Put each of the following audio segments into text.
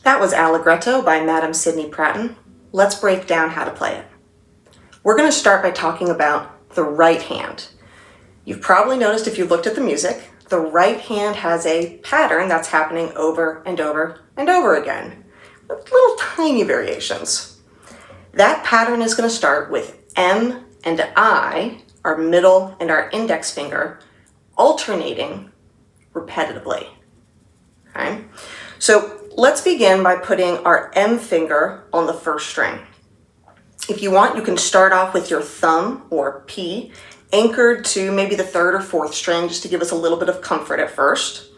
That was Allegretto by Madame Sidney Pratten. Let's break down how to play it. We're going to start by talking about the right hand. You've probably noticed if you looked at the music, the right hand has a pattern that's happening over and over and over again, with little tiny variations. That pattern is going to start with M and I, our middle and our index finger, alternating repetitively. Okay? So let's begin by putting our M finger on the first string. If you want, you can start off with your thumb, or P, anchored to maybe the third or fourth string, just to give us a little bit of comfort at first.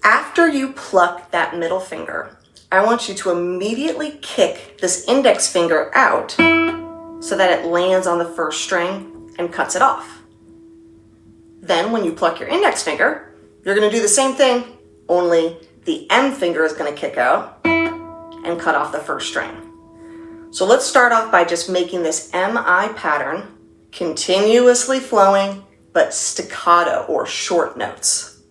After you pluck that middle finger, I want you to immediately kick this index finger out so that it lands on the first string and cuts it off. Then when you pluck your index finger, you're going to do the same thing, only the M finger is going to kick out and cut off the first string. So let's start off by just making this M-I pattern continuously flowing, but staccato or short notes.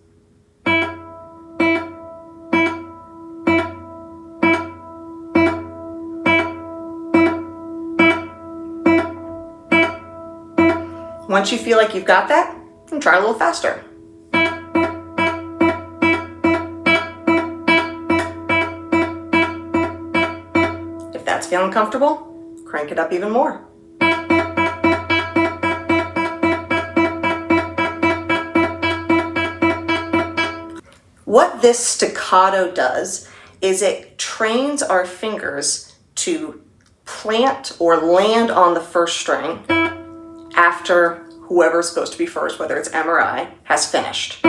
Once you feel like you've got that, you can try a little faster. If that's feeling comfortable, crank it up even more. What this staccato does is it trains our fingers to plant or land on the first string after whoever's supposed to be first, whether it's M or I, has finished.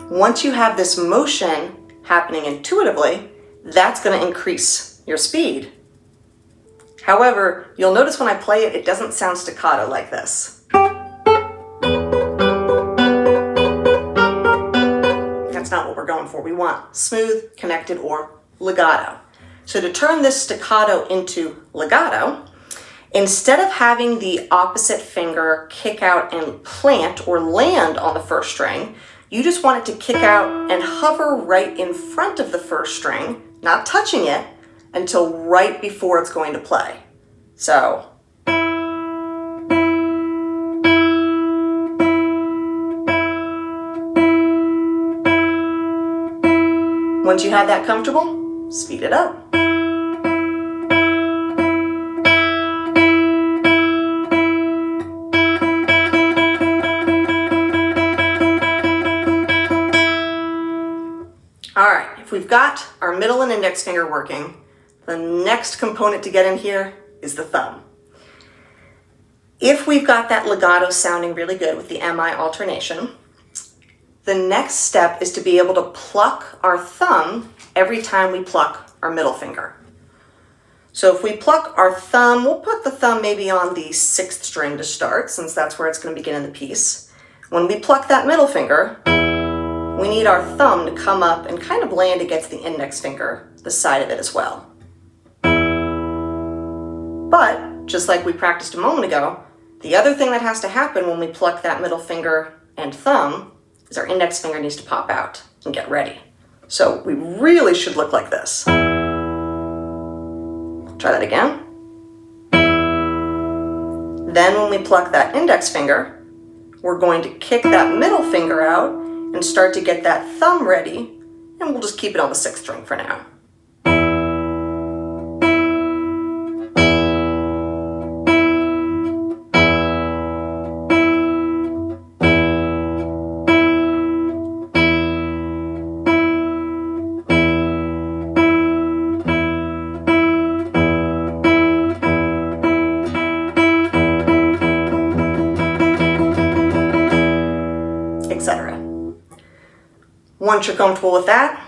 Once you have this motion happening intuitively, that's going to increase your speed. However, you'll notice when I play it, it doesn't sound staccato like this. That's not what we're going for. We want smooth, connected, or legato. So to turn this staccato into legato, instead of having the opposite finger kick out and plant or land on the first string, you just want it to kick out and hover right in front of the first string, not touching it, until right before it's going to play. So, once you have that comfortable, speed it up. All right, if we've got our middle and index finger working, the next component to get in here is the thumb. If we've got that legato sounding really good with the MI alternation, the next step is to be able to pluck our thumb every time we pluck our middle finger. So if we pluck our thumb, we'll put the thumb maybe on the sixth string to start, since that's where it's going to begin in the piece. When we pluck that middle finger, we need our thumb to come up and kind of land against the index finger, the side of it as well. But, just like we practiced a moment ago, the other thing that has to happen when we pluck that middle finger and thumb is our index finger needs to pop out and get ready. So we really should look like this. Try that again. Then when we pluck that index finger, we're going to kick that middle finger out and start to get that thumb ready, and we'll just keep it on the sixth string for now. Etc. Once you're comfortable with that,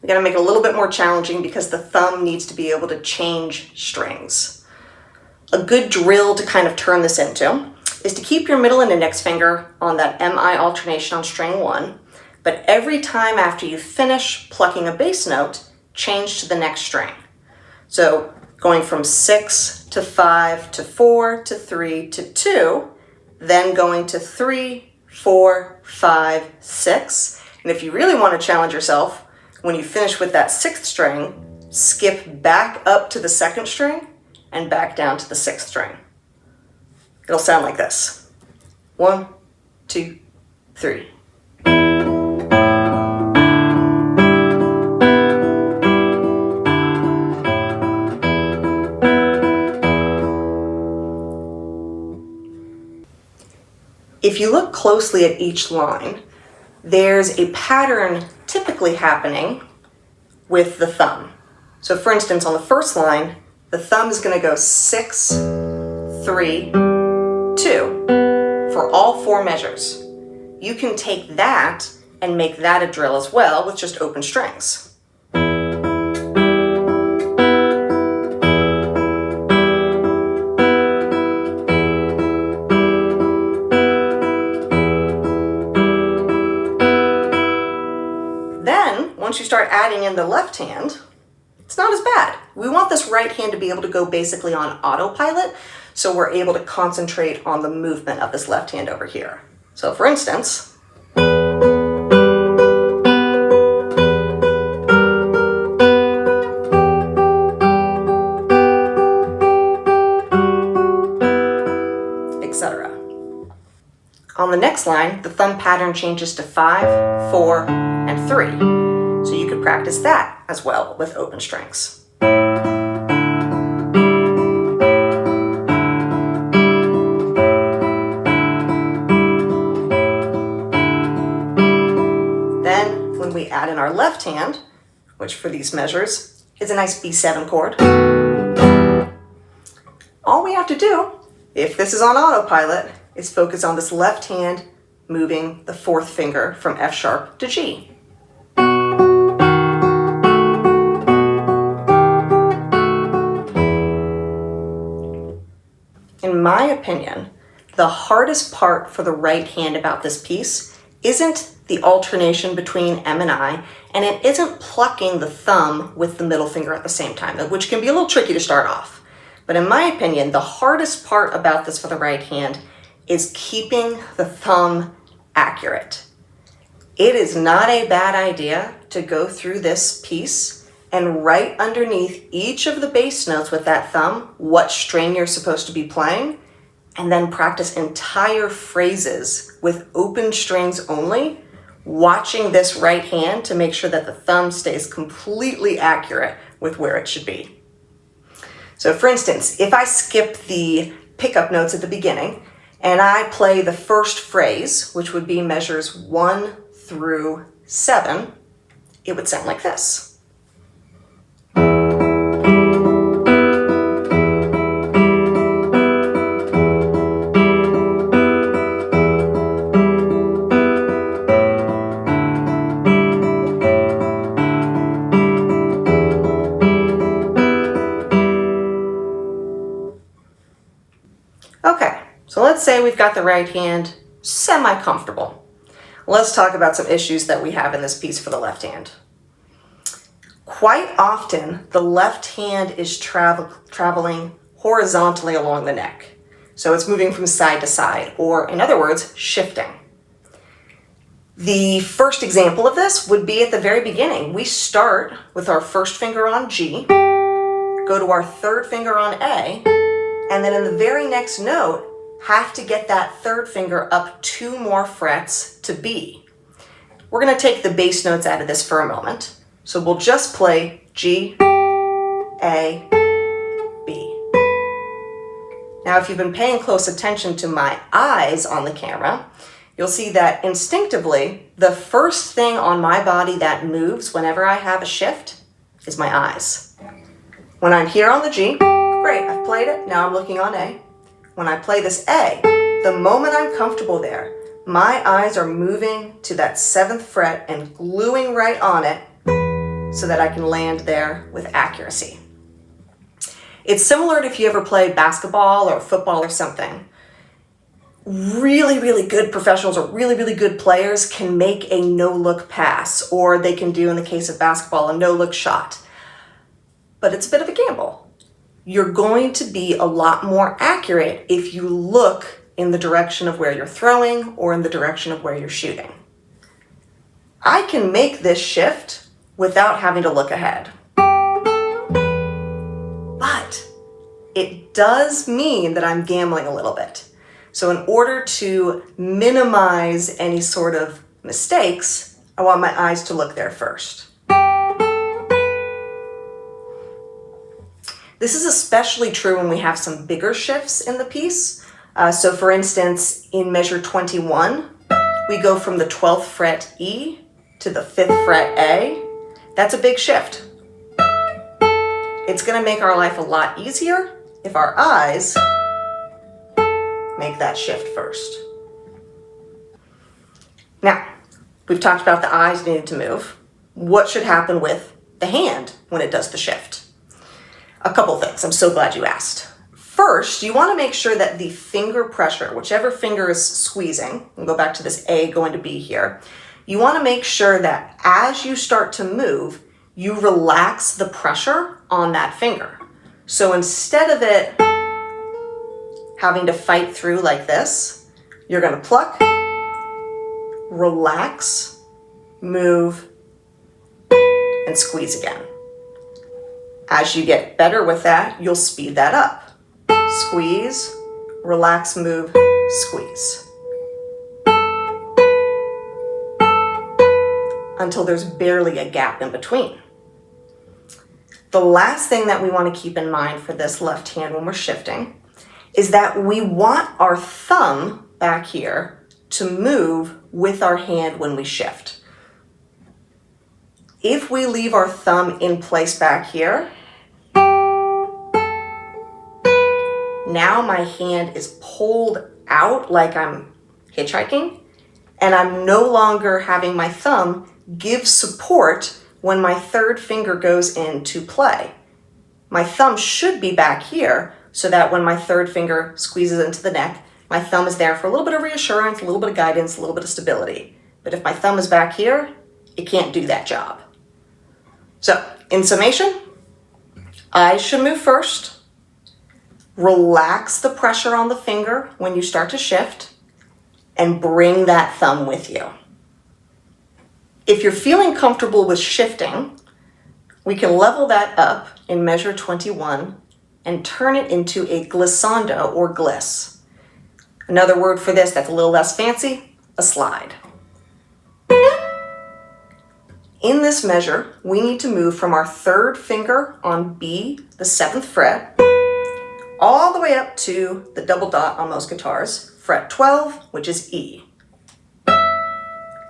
we got to make it a little bit more challenging because the thumb needs to be able to change strings. A good drill to kind of turn this into is to keep your middle and index finger on that MI alternation on string 1, but every time after you finish plucking a bass note, change to the next string. So going from 6 to 5 to 4 to 3 to 2, then going to 3, 4, 5, 6. And if you really want to challenge yourself, when you finish with that 6th string, skip back up to the 2nd string and back down to the 6th string. It'll sound like this. 1, 2, 3. If you look closely at each line, there's a pattern typically happening with the thumb. So for instance, on the first line, the thumb is going to go 6, 3, 2 for all 4 measures. You can take that and make that a drill as well with just open strings. Once you start adding in the left hand, it's not as bad. We want this right hand to be able to go basically on autopilot, so we're able to concentrate on the movement of this left hand over here. So for instance, etc. On the next line, the thumb pattern changes to 5, 4, and 3. So you could practice that as well with open strings. Then when we add in our left hand, which for these measures is a nice B7 chord, all we have to do, if this is on autopilot, is focus on this left hand moving the 4th finger from F sharp to G. In my opinion, the hardest part for the right hand about this piece isn't the alternation between M and I, and it isn't plucking the thumb with the middle finger at the same time, which can be a little tricky to start off. But in my opinion, the hardest part about this for the right hand is keeping the thumb accurate. It is not a bad idea to go through this piece and right underneath each of the bass notes with that thumb what string you're supposed to be playing, and then practice entire phrases with open strings only, watching this right hand to make sure that the thumb stays completely accurate with where it should be. So for instance, if I skip the pickup notes at the beginning and I play the first phrase, which would be measures 1 through 7, it would sound like this. Okay, so let's say we've got the right hand semi-comfortable. Let's talk about some issues that we have in this piece for the left hand. Quite often, the left hand is traveling horizontally along the neck. So it's moving from side to side, or in other words, shifting. The first example of this would be at the very beginning. We start with our first finger on G, go to our 3rd finger on A, and then in the very next note, have to get that 3rd finger up 2 more frets to B. We're going to take the bass notes out of this for a moment. So we'll just play G, A, B. Now, if you've been paying close attention to my eyes on the camera, you'll see that instinctively, the first thing on my body that moves whenever I have a shift is my eyes. When I'm here on the G, great, I've played it, now I'm looking on A. When I play this A, the moment I'm comfortable there, my eyes are moving to that 7th fret and gluing right on it so that I can land there with accuracy. It's similar to if you ever play basketball or football or something. Really, really good professionals or really, really good players can make a no-look pass, or they can do, in the case of basketball, a no-look shot. But it's a bit of a gamble. You're going to be a lot more accurate if you look in the direction of where you're throwing or in the direction of where you're shooting. I can make this shift without having to look ahead. But it does mean that I'm gambling a little bit. So in order to minimize any sort of mistakes, I want my eyes to look there first. This is especially true when we have some bigger shifts in the piece. So for instance, in measure 21, we go from the 12th fret E to the 5th fret A. That's a big shift. It's going to make our life a lot easier if our eyes make that shift first. Now, we've talked about the eyes needing to move. What should happen with the hand when it does the shift? A couple things. I'm so glad you asked. First, you want to make sure that the finger pressure, whichever finger is squeezing, and go back to this A going to B here, you want to make sure that as you start to move, you relax the pressure on that finger. So instead of it having to fight through like this, you're going to pluck, relax, move, and squeeze again. As you get better with that, you'll speed that up. Squeeze, relax, move, squeeze. Until there's barely a gap in between. The last thing that we want to keep in mind for this left hand when we're shifting is that we want our thumb back here to move with our hand when we shift. If we leave our thumb in place back here, now my hand is pulled out like I'm hitchhiking, and I'm no longer having my thumb give support when my third finger goes into play. My thumb should be back here so that when my third finger squeezes into the neck, my thumb is there for a little bit of reassurance, a little bit of guidance, a little bit of stability. But if my thumb is back here, it can't do that job. So, in summation, eyes should move first. Relax the pressure on the finger when you start to shift, and bring that thumb with you. If you're feeling comfortable with shifting, we can level that up in measure 21 and turn it into a glissando or gliss. Another word for this that's a little less fancy, a slide. In this measure, we need to move from our third finger on B, the 7th fret, all the way up to the double dot on most guitars, fret 12, which is E.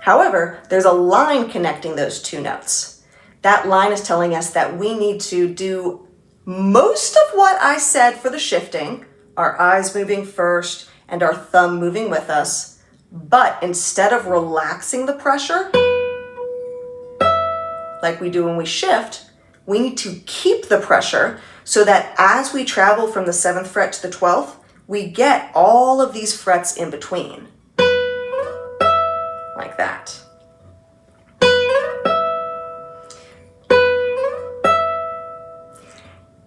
However, there's a line connecting those two notes. That line is telling us that we need to do most of what I said for the shifting, our eyes moving first and our thumb moving with us, but instead of relaxing the pressure, like we do when we shift, we need to keep the pressure so that as we travel from the 7th fret to the 12th, we get all of these frets in between. Like that.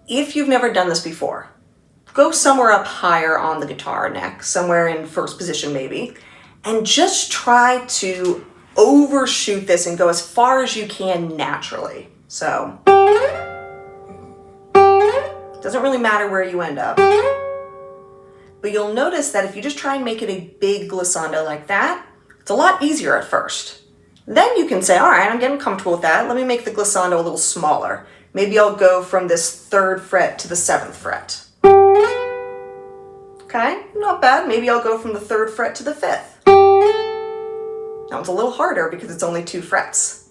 If you've never done this before, go somewhere up higher on the guitar neck, somewhere in first position maybe, and just try to overshoot this and go as far as you can naturally. So, it doesn't really matter where you end up. But you'll notice that if you just try and make it a big glissando like that, it's a lot easier at first. Then you can say, all right, I'm getting comfortable with that. Let me make the glissando a little smaller. Maybe I'll go from this 3rd fret to the 7th fret. Okay, not bad. Maybe I'll go from the 3rd fret to the 5th. Now it's a little harder because it's only 2 frets.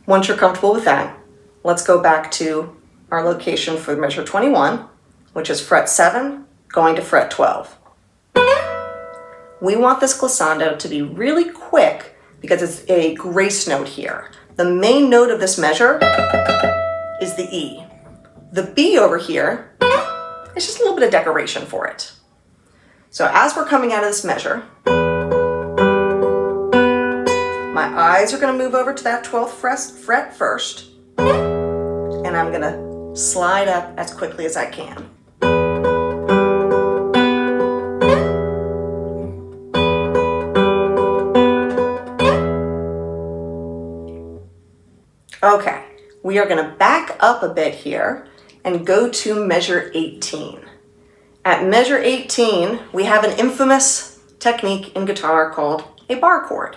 Once you're comfortable with that, let's go back to our location for measure 21, which is fret 7 going to fret 12. We want this glissando to be really quick because it's a grace note here. The main note of this measure is the E. The B over here is just a little bit of decoration for it. So as we're coming out of this measure, my eyes are going to move over to that 12th fret first, and I'm going to slide up as quickly as I can. Okay, we are going to back up a bit here and go to measure 18. At measure 18, we have an infamous technique in guitar called a bar chord.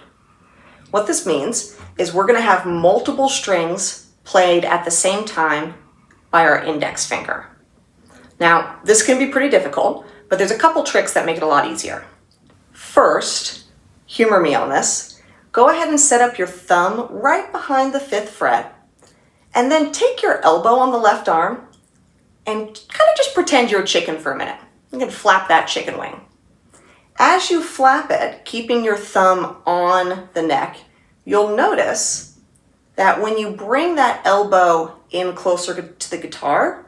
What this means is we're going to have multiple strings played at the same time by our index finger. Now, this can be pretty difficult, but there's a couple tricks that make it a lot easier. First, humor me on this, go ahead and set up your thumb right behind the 5th fret, and then take your elbow on the left arm and kind of just pretend you're a chicken for a minute. You can flap that chicken wing. As you flap it, keeping your thumb on the neck, you'll notice that when you bring that elbow in closer to the guitar,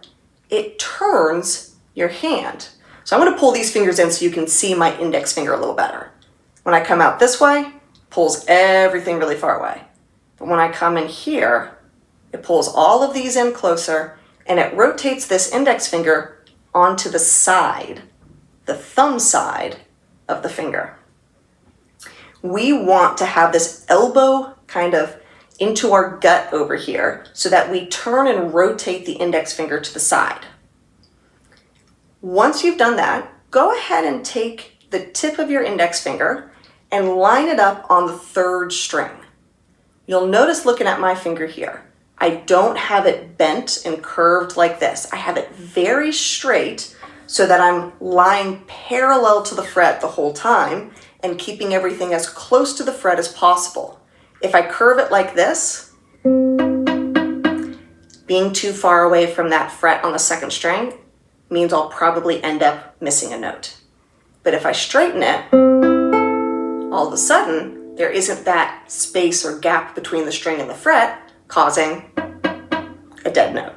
it turns your hand. So I'm going to pull these fingers in so you can see my index finger a little better. When I come out this way, it pulls everything really far away. But when I come in here, it pulls all of these in closer and it rotates this index finger onto the side, the thumb side of the finger. We want to have this elbow kind of into our gut over here so that we turn and rotate the index finger to the side. Once you've done that, go ahead and take the tip of your index finger and line it up on the 3rd string. You'll notice looking at my finger here, I don't have it bent and curved like this. I have it very straight so that I'm lying parallel to the fret the whole time and keeping everything as close to the fret as possible. If I curve it like this, being too far away from that fret on the 2nd string means I'll probably end up missing a note. But if I straighten it, all of a sudden, there isn't that space or gap between the string and the fret, causing a dead note.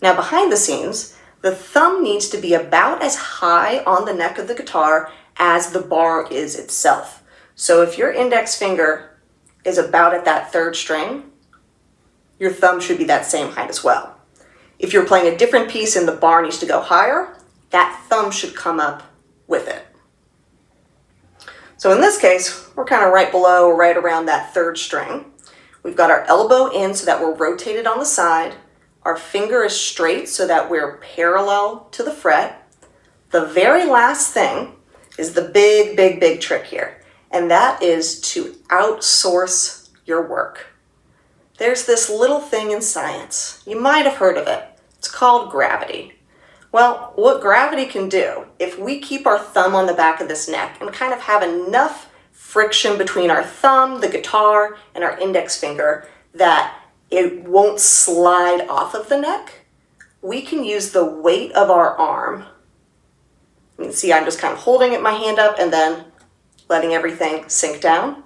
Now behind the scenes, the thumb needs to be about as high on the neck of the guitar as the bar is itself. So if your index finger is about at that 3rd string, your thumb should be that same height as well. If you're playing a different piece and the bar needs to go higher, that thumb should come up with it. So in this case, we're kind of right below, right around that 3rd string. We've got our elbow in so that we're rotated on the side. Our finger is straight so that we're parallel to the fret. The very last thing is the big trick here, and that is to outsource your work. There's this little thing in science. You might have heard of it. It's called gravity. Well, what gravity can do, if we keep our thumb on the back of this neck and kind of have enough friction between our thumb, the guitar, and our index finger that it won't slide off of the neck, we can use the weight of our arm. You can see I'm just kind of holding it, my hand up, and then letting everything sink down.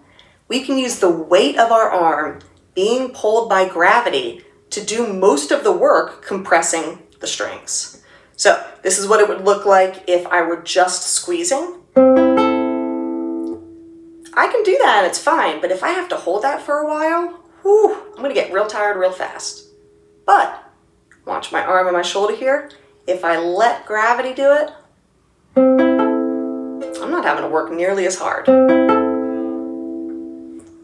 We can use the weight of our arm being pulled by gravity to do most of the work compressing the strings. So this is what it would look like if I were just squeezing. I can do that, it's fine, but if I have to hold that for a while, I'm gonna get real tired real fast. But watch my arm and my shoulder here. If I let gravity do it, I'm not having to work nearly as hard.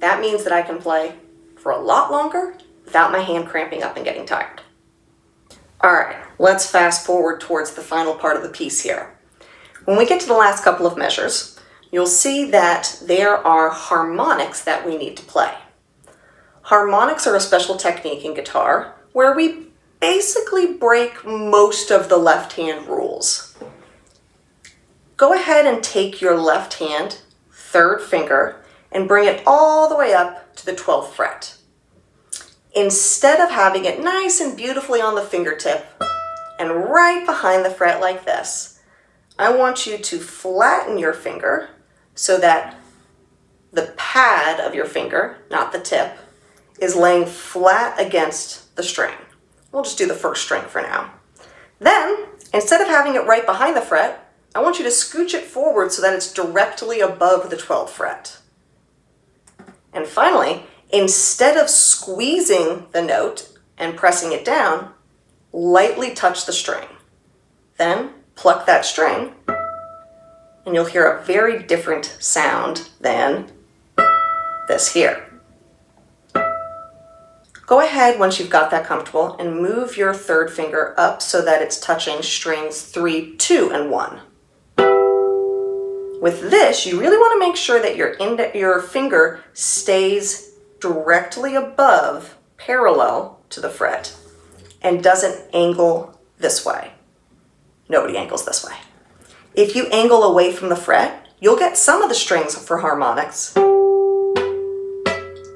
That means that I can play for a lot longer without my hand cramping up and getting tired. All right, let's fast forward towards the final part of the piece here. When we get to the last couple of measures, you'll see that there are harmonics that we need to play. Harmonics are a special technique in guitar where we basically break most of the left hand rules. Go ahead and take your left hand, 3rd finger, and bring it all the way up to the 12th fret. Instead of having it nice and beautifully on the fingertip and right behind the fret like this, I want you to flatten your finger so that the pad of your finger, not the tip, is laying flat against the string. We'll just do the 1st string for now. Then, instead of having it right behind the fret, I want you to scooch it forward so that it's directly above the 12th fret. And finally, instead of squeezing the note and pressing it down, lightly touch the string. Then pluck that string, and you'll hear a very different sound than this here. Go ahead once you've got that comfortable and move your third finger up so that it's touching strings 3, 2, and 1. With this, you really want to make sure that your finger stays directly above, parallel to the fret, and doesn't angle this way. Nobody angles this way. If you angle away from the fret, you'll get some of the strings for harmonics, but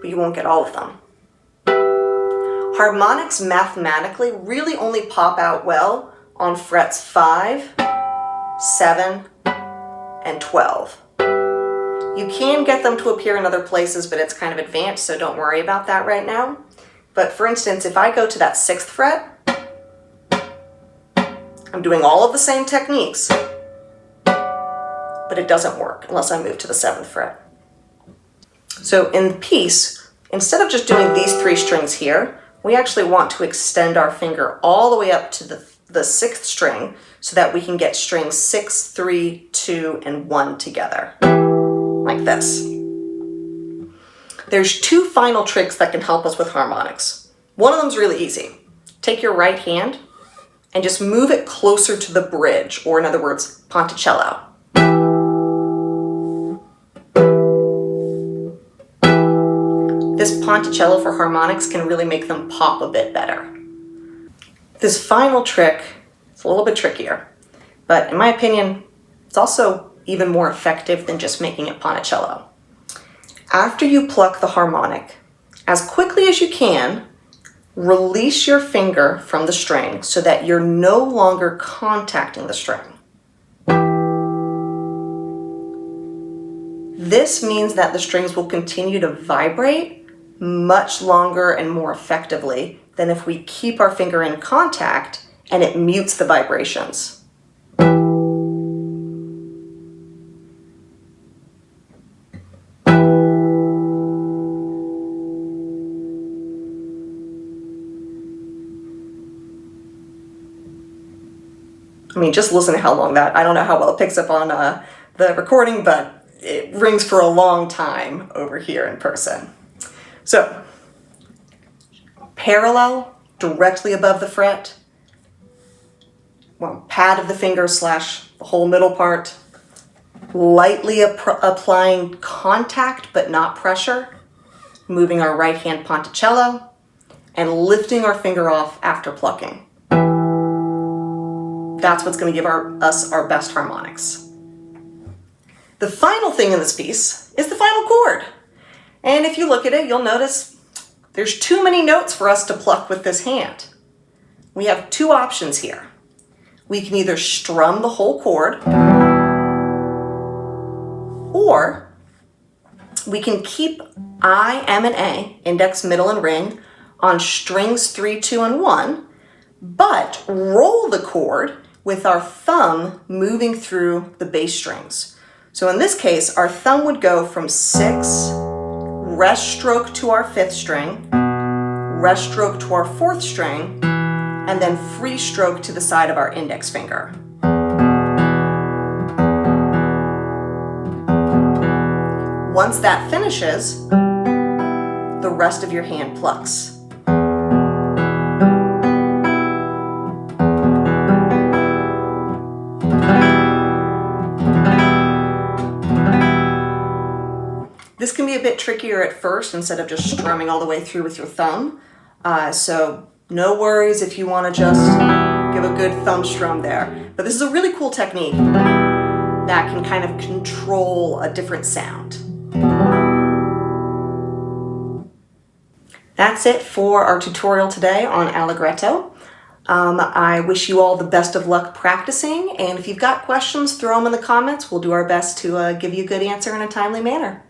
you won't get all of them. Harmonics mathematically really only pop out well on frets 5, 7, and 12. You can get them to appear in other places, but it's kind of advanced, so don't worry about that right now. But for instance, if I go to that 6th fret, I'm doing all of the same techniques, but it doesn't work unless I move to the 7th fret. So in the piece, instead of just doing these 3 strings here, we actually want to extend our finger all the way up to the 6th string so that we can get strings 6, 3, 2, and 1 together, like this. There's 2 final tricks that can help us with harmonics. One of them's really easy. Take your right hand and just move it closer to the bridge, or in other words, ponticello. This ponticello for harmonics can really make them pop a bit better. This final trick is a little bit trickier, but in my opinion, it's also even more effective than just making it ponticello. After you pluck the harmonic, as quickly as you can, release your finger from the string so that you're no longer contacting the string. This means that the strings will continue to vibrate much longer and more effectively than if we keep our finger in contact and it mutes the vibrations. I mean, just listen to how long I don't know how well it picks up on the recording, but it rings for a long time over here in person. So, parallel, directly above the fret, pad of the finger / the whole middle part, lightly applying contact but not pressure, moving our right hand ponticello, and lifting our finger off after plucking. That's what's going to give us our best harmonics. The final thing in this piece is the final chord. And if you look at it, you'll notice there's too many notes for us to pluck with this hand. We have 2 options here. We can either strum the whole chord, or we can keep I, M, and A, index, middle, and ring, on strings 3, 2, and 1, but roll the chord with our thumb moving through the bass strings. So in this case, our thumb would go from 6, rest stroke to our 5th string, rest stroke to our 4th string, and then free stroke to the side of our index finger. Once that finishes, the rest of your hand plucks. This can be a bit trickier at first instead of just strumming all the way through with your thumb. So no worries if you want to just give a good thumb strum there. But this is a really cool technique that can kind of control a different sound. That's it for our tutorial today on Allegretto. I wish you all the best of luck practicing, and if you've got questions, throw them in the comments. We'll do our best to give you a good answer in a timely manner.